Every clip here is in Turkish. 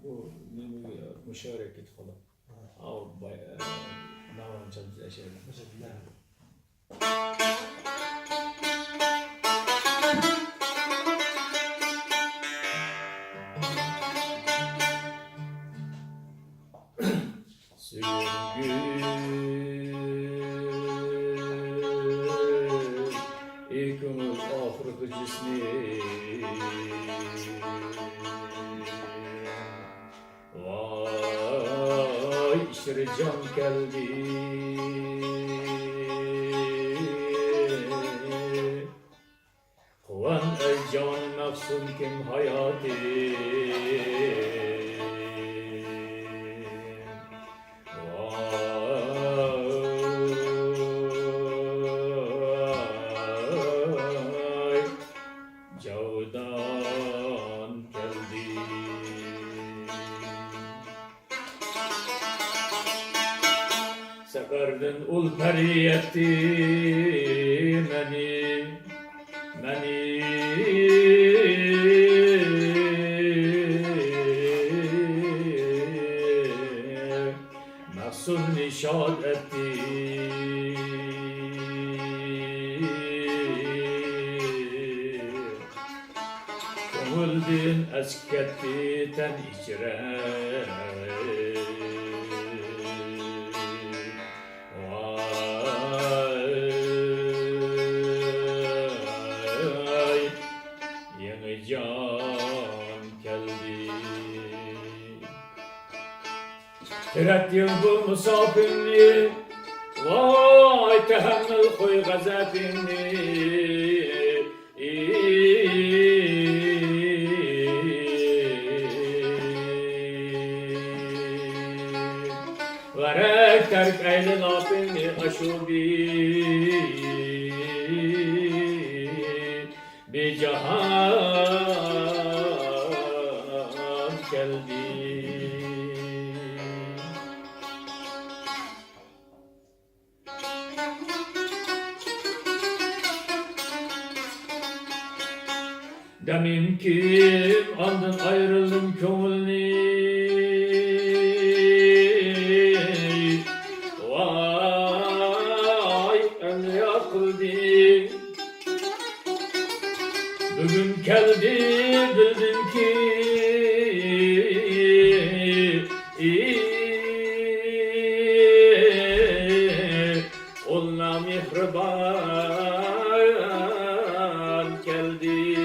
Bu müşareket falan. Ama Nava Muqam şey. İlkimiz ahırkı cismi vay işri can geldi kuvan ey can nafsun kim hayati Seferden ul periyetti meni nasıl nişad etti Kömüldün esketti ten içre Tirettin bu musafirni vay tehemmül koy gazabini verek terk eyle lafini aşubi bir cahan geldi Demin ki andın ayrıldım kömülni vay emri yakıldı bugün geldi bildim ki olna mihriban geldi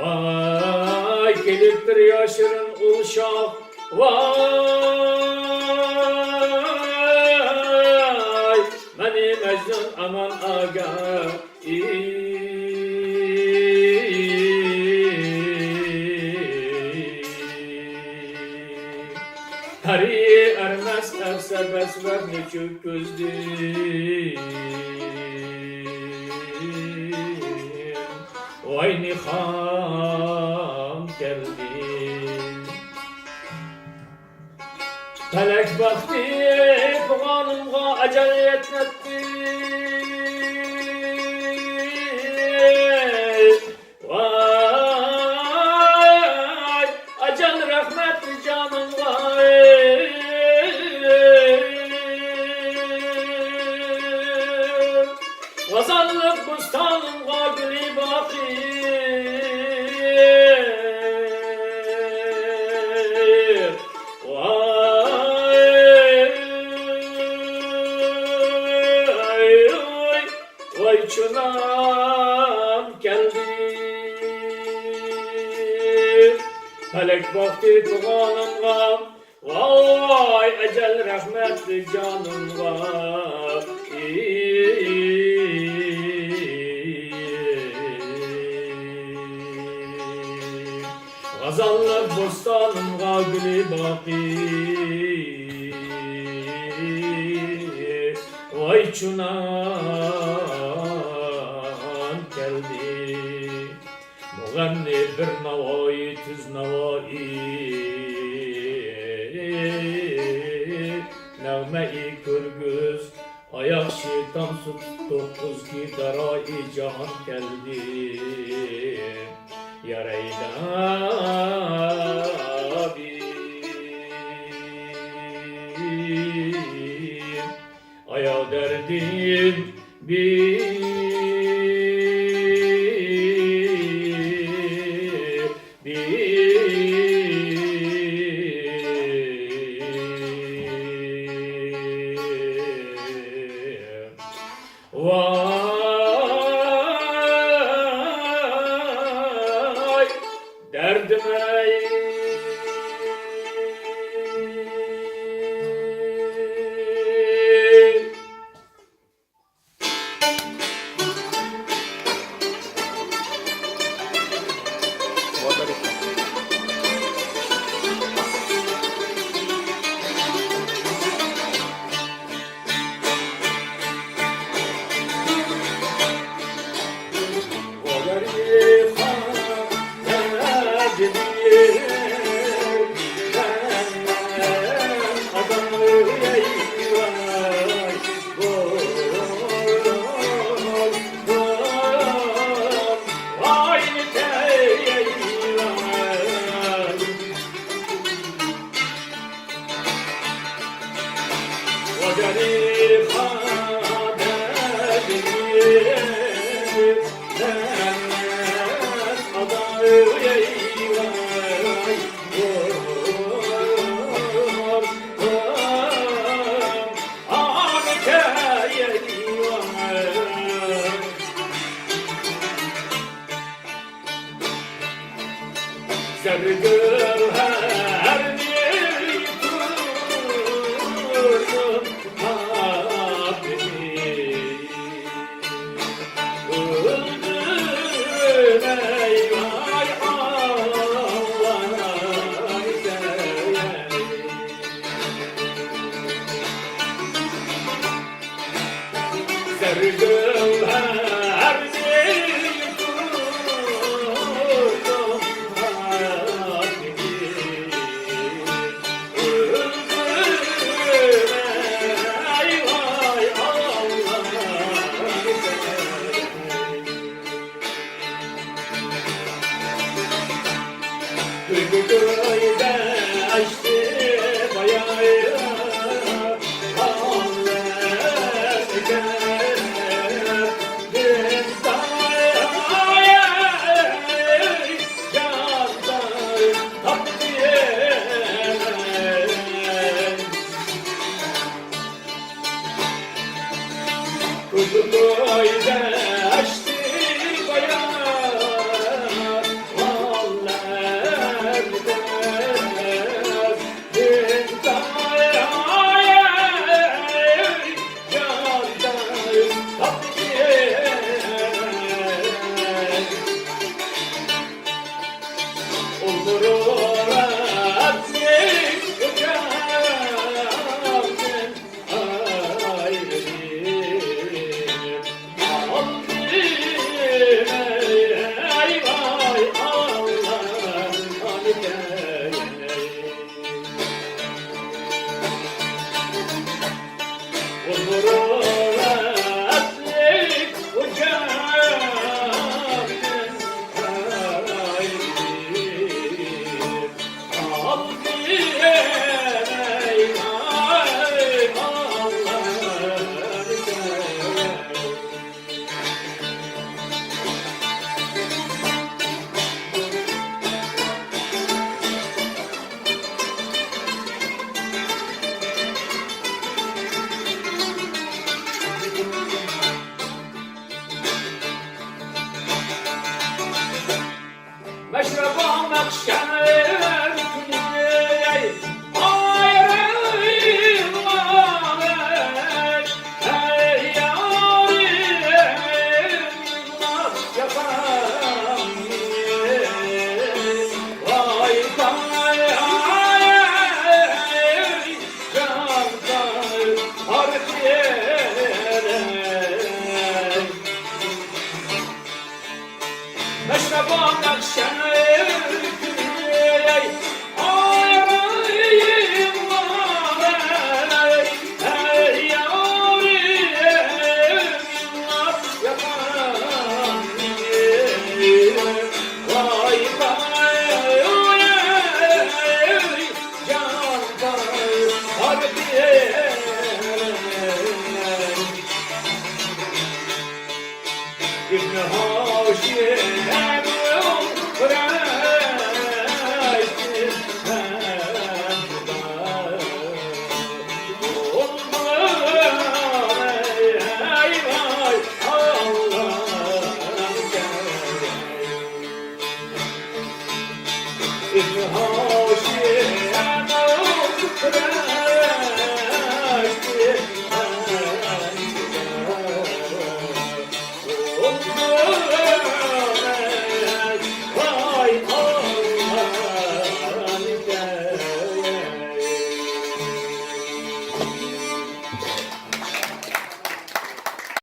Vay geliptir yaşırın uşak Vay Meni Mecnun aman aga Hari ermez erse besver neçük gözdi Vay niham geldi Felek baktı puanımga acele yetmetti Vay acel rahmetli canımga Vazallık bustanımga gülü baki Vay çınam geldi Felek baktı tuğanımga Vay ecel rahmetli canımga Gazallık bostanımga gülü baki Vay çunan geldi Muğenni bir navai tüz navai Nevme-i kürgüz dokuz ki darai cahan geldi. Yareyla bir aya derdim bir vay derdime Vadariha Sarı